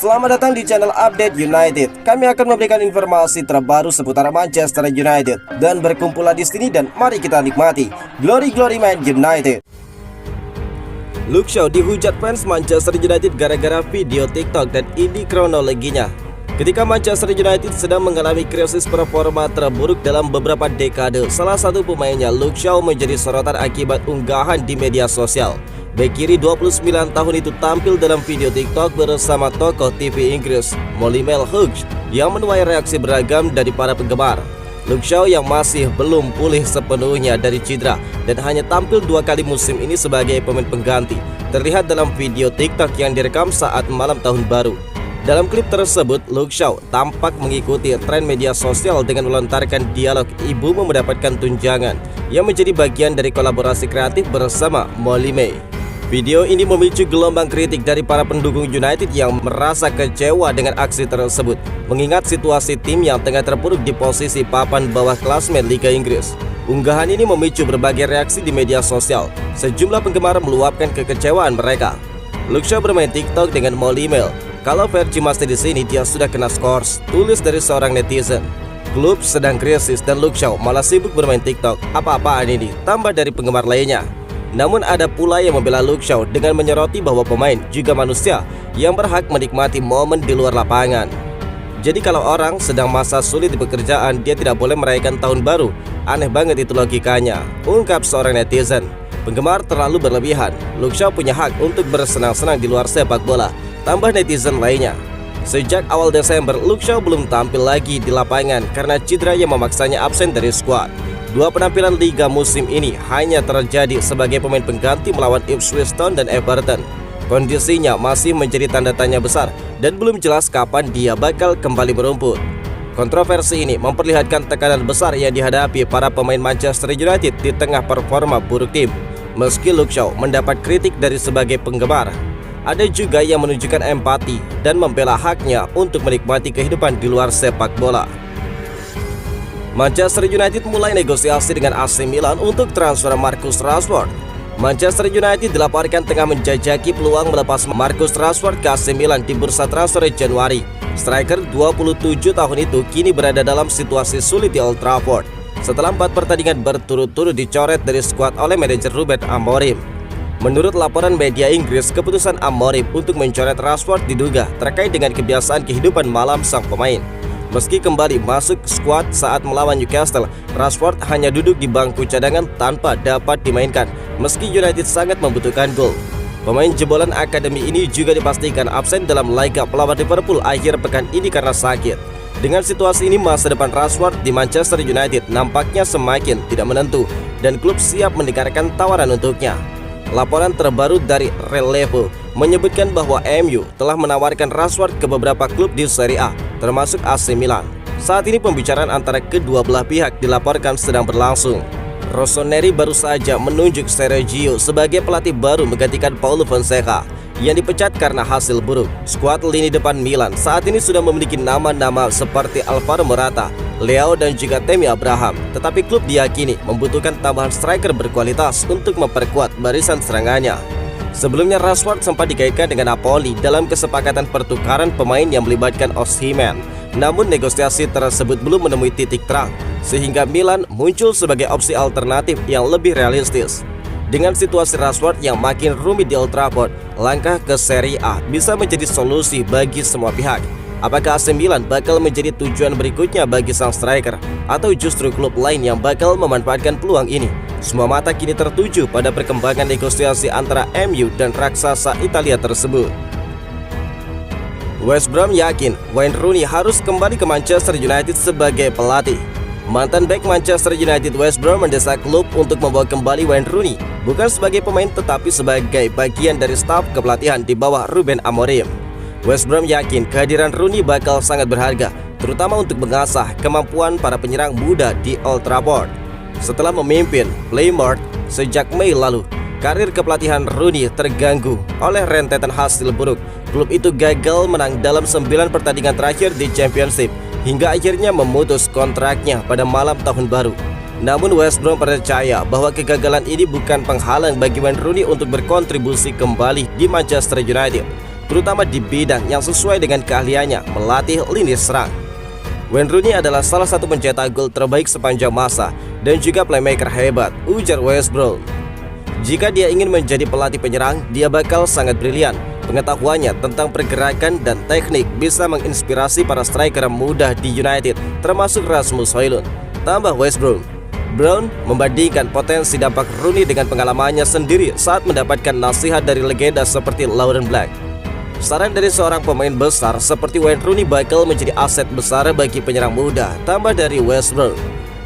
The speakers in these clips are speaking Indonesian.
Selamat datang di channel Update United. Kami akan memberikan informasi terbaru seputar Manchester United dan berkumpullah di sini dan mari kita nikmati Glory Man United. Luke Shaw dihujat fans Manchester United gara-gara video TikTok dan ini kronologinya. Ketika Manchester United sedang mengalami krisis performa terburuk dalam beberapa dekade, salah satu pemainnya Luke Shaw menjadi sorotan akibat unggahan di media sosial. Bek kiri 29 tahun itu tampil dalam video TikTok bersama tokoh TV Inggris Molly Mel Hughes yang menuai reaksi beragam dari para penggemar. Luke Shaw yang masih belum pulih sepenuhnya dari cedera dan hanya tampil 2 kali musim ini sebagai pemain pengganti, terlihat dalam video TikTok yang direkam saat malam tahun baru. Dalam klip tersebut, Luke Shaw tampak mengikuti tren media sosial dengan melontarkan dialog "Ibumu mendapatkan tunjangan" yang menjadi bagian dari kolaborasi kreatif bersama Molly May. Video ini memicu gelombang kritik dari para pendukung United yang merasa kecewa dengan aksi tersebut, mengingat situasi tim yang tengah terpuruk di posisi papan bawah klasmen Liga Inggris. Unggahan ini memicu berbagai reaksi di media sosial. Sejumlah penggemar meluapkan kekecewaan mereka. Luke Shaw bermain TikTok dengan Molly Mel. "Kalau Fergie masih di sini, dia sudah kena skors," tulis dari seorang netizen. Klub sedang krisis dan Luke Shaw malah sibuk bermain TikTok. Apa-apaan ini? Tambah dari penggemar lainnya. Namun ada pula yang membela Luke Shaw dengan menyoroti bahwa pemain juga manusia yang berhak menikmati momen di luar lapangan. Jadi kalau orang sedang masa sulit di pekerjaan, dia tidak boleh merayakan tahun baru. Aneh banget itu logikanya, ungkap seorang netizen. Penggemar terlalu berlebihan. Luke Shaw punya hak untuk bersenang-senang di luar sepak bola, tambah netizen lainnya. Sejak awal Desember, Luke Shaw belum tampil lagi di lapangan karena cedera yang memaksanya absen dari skuad. 2 penampilan Liga musim ini hanya terjadi sebagai pemain pengganti melawan Ipswich Town dan Everton. Kondisinya masih menjadi tanda tanya besar dan belum jelas kapan dia bakal kembali merumput. Kontroversi ini memperlihatkan tekanan besar yang dihadapi para pemain Manchester United di tengah performa buruk tim. Meski Luke Shaw mendapat kritik dari sebagai penggemar, ada juga yang menunjukkan empati dan membela haknya untuk menikmati kehidupan di luar sepak bola. Manchester United mulai negosiasi dengan AC Milan untuk transfer Marcus Rashford. Manchester United dilaporkan tengah menjajaki peluang melepas Marcus Rashford ke AC Milan di bursa transfer Januari. Striker 27 tahun itu kini berada dalam situasi sulit di Old Trafford setelah 4 pertandingan berturut-turut dicoret dari skuad oleh manajer Ruben Amorim. Menurut laporan media Inggris, keputusan Amorim untuk mencoret Rashford diduga terkait dengan kebiasaan kehidupan malam sang pemain. Meski kembali masuk skuad saat melawan Newcastle, Rashford hanya duduk di bangku cadangan tanpa dapat dimainkan meski United sangat membutuhkan gol. Pemain jebolan akademi ini juga dipastikan absen dalam laga melawan Liverpool akhir pekan ini karena sakit. Dengan situasi ini, masa depan Rashford di Manchester United nampaknya semakin tidak menentu dan klub siap mendengarkan tawaran untuknya. Laporan terbaru dari Relevo menyebutkan bahwa MU telah menawarkan Rashford ke beberapa klub di Serie A, termasuk AC Milan. Saat ini pembicaraan antara kedua belah pihak dilaporkan sedang berlangsung. Rossoneri baru saja menunjuk Sergio sebagai pelatih baru menggantikan Paulo Fonseca yang dipecat karena hasil buruk. Skuad lini depan Milan saat ini sudah memiliki nama-nama seperti Alvaro Morata, Leo dan juga Tammy Abraham. Tetapi klub diyakini membutuhkan tambahan striker berkualitas untuk memperkuat barisan serangannya. Sebelumnya Rashford sempat dikaitkan dengan Napoli dalam kesepakatan pertukaran pemain yang melibatkan Osimhen. Namun negosiasi tersebut belum menemui titik terang, sehingga Milan muncul sebagai opsi alternatif yang lebih realistis. Dengan situasi Rashford yang makin rumit di Old Trafford, langkah ke Serie A bisa menjadi solusi bagi semua pihak. Apakah AC Milan bakal menjadi tujuan berikutnya bagi sang striker, atau justru klub lain yang bakal memanfaatkan peluang ini? Semua mata kini tertuju pada perkembangan negosiasi antara MU dan raksasa Italia tersebut. West Brom yakin Wayne Rooney harus kembali ke Manchester United sebagai pelatih. Mantan bek Manchester United West Brom mendesak klub untuk membawa kembali Wayne Rooney, bukan sebagai pemain tetapi sebagai bagian dari staf kepelatihan di bawah Ruben Amorim. West Brom yakin kehadiran Rooney bakal sangat berharga, terutama untuk mengasah kemampuan para penyerang muda di Old Trafford. Setelah memimpin Plymouth sejak Mei lalu, karir kepelatihan Rooney terganggu oleh rentetan hasil buruk. Klub itu gagal menang dalam 9 pertandingan terakhir di Championship hingga akhirnya memutus kontraknya pada malam tahun baru. Namun West Brom percaya bahwa kegagalan ini bukan penghalang bagi Wayne Rooney untuk berkontribusi kembali di Manchester United. terutama di bidang yang sesuai dengan keahliannya melatih lini serang. Wayne Rooney adalah salah satu pencetak gol terbaik sepanjang masa dan juga playmaker hebat, ujar Wes Brown. Jika dia ingin menjadi pelatih penyerang, dia bakal sangat brilian. Pengetahuannya tentang pergerakan dan teknik bisa menginspirasi para striker muda di United, termasuk Rasmus Højlund, tambah Wes Brown. Brown membandingkan potensi dampak Rooney dengan pengalamannya sendiri saat mendapatkan nasihat dari legenda seperti Lauren Black. Saran dari seorang pemain besar seperti Wayne Rooney bakal menjadi aset besar bagi penyerang muda, tambah dari Wes Brown.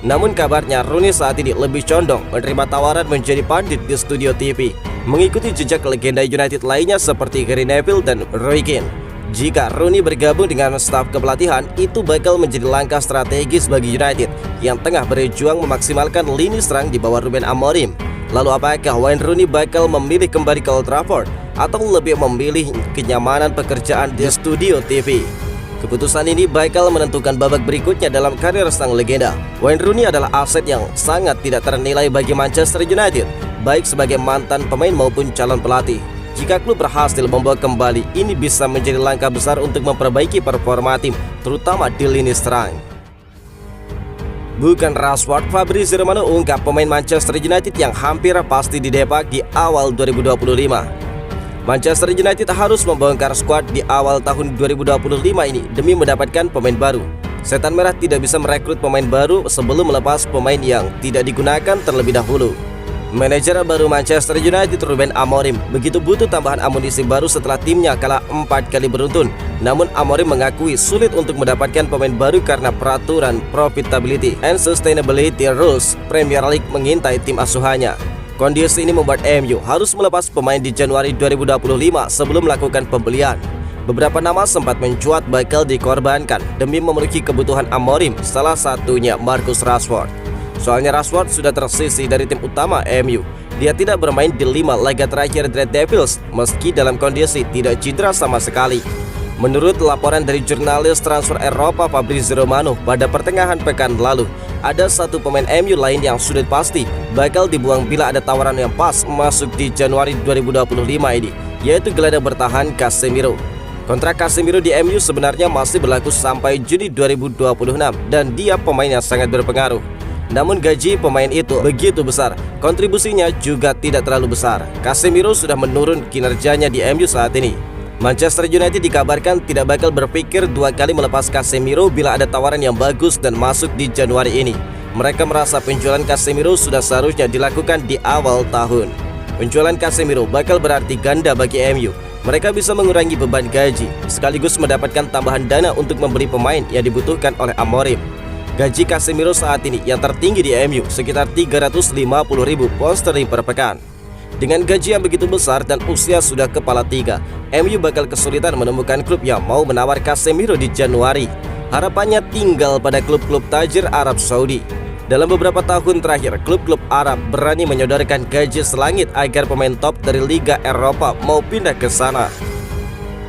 Namun kabarnya Rooney saat ini lebih condong menerima tawaran menjadi pandit di studio TV, mengikuti jejak legenda United lainnya seperti Gary Neville dan Roy Keane. Jika Rooney bergabung dengan staf kepelatihan, itu bakal menjadi langkah strategis bagi United yang tengah berjuang memaksimalkan lini serang di bawah Ruben Amorim. Lalu apakah Wayne Rooney bakal memilih kembali ke Old Trafford atau lebih memilih kenyamanan pekerjaan di studio TV? Keputusan ini bakal menentukan babak berikutnya dalam karir sang legenda. Wayne Rooney adalah aset yang sangat tidak ternilai bagi Manchester United, baik sebagai mantan pemain maupun calon pelatih. Jika klub berhasil membawa kembali, ini bisa menjadi langkah besar untuk memperbaiki performa tim, terutama di lini serang. Bukan Rashford, Fabrizio Romano ungkap pemain Manchester United yang hampir pasti didepak di awal 2025. Manchester United harus membongkar skuad di awal tahun 2025 ini demi mendapatkan pemain baru. Setan Merah tidak bisa merekrut pemain baru sebelum melepas pemain yang tidak digunakan terlebih dahulu. Manajer baru Manchester United Ruben Amorim begitu butuh tambahan amunisi baru setelah timnya kalah 4 kali beruntun. Namun Amorim mengakui sulit untuk mendapatkan pemain baru karena peraturan profitability and sustainability rules Premier League mengintai tim asuhannya. Kondisi ini membuat MU harus melepas pemain di Januari 2025 sebelum melakukan pembelian. Beberapa nama sempat mencuat bakal dikorbankan demi memenuhi kebutuhan Amorim, salah satunya Marcus Rashford. Soalnya Rashford sudah tersisih dari tim utama MU. Dia tidak bermain di 5 laga terakhir Red Devils meski dalam kondisi tidak cedera sama sekali. Menurut laporan dari jurnalis transfer Eropa Fabrizio Romano pada pertengahan pekan lalu, ada satu pemain MU lain yang sudah pasti bakal dibuang bila ada tawaran yang pas masuk di Januari 2025 ini, yaitu gelandang bertahan Casemiro. Kontrak Casemiro di MU sebenarnya masih berlaku sampai Juni 2026 dan dia pemain yang sangat berpengaruh. Namun gaji pemain itu begitu besar, kontribusinya juga tidak terlalu besar. Casemiro sudah menurun kinerjanya di MU saat ini. Manchester United dikabarkan tidak bakal berpikir 2 kali melepas Casemiro bila ada tawaran yang bagus dan masuk di Januari ini. Mereka merasa penjualan Casemiro sudah seharusnya dilakukan di awal tahun. Penjualan Casemiro bakal berarti ganda bagi MU. Mereka bisa mengurangi beban gaji, sekaligus mendapatkan tambahan dana untuk membeli pemain yang dibutuhkan oleh Amorim. Gaji Casemiro saat ini yang tertinggi di MU sekitar 350.000 pound sterling per pekan. Dengan gaji yang begitu besar dan usia sudah kepala 3, MU bakal kesulitan menemukan klub yang mau menawar Casemiro di Januari. Harapannya tinggal pada klub-klub tajir Arab Saudi. Dalam beberapa tahun terakhir, klub-klub Arab berani menyodorkan gaji selangit agar pemain top dari Liga Eropa mau pindah ke sana.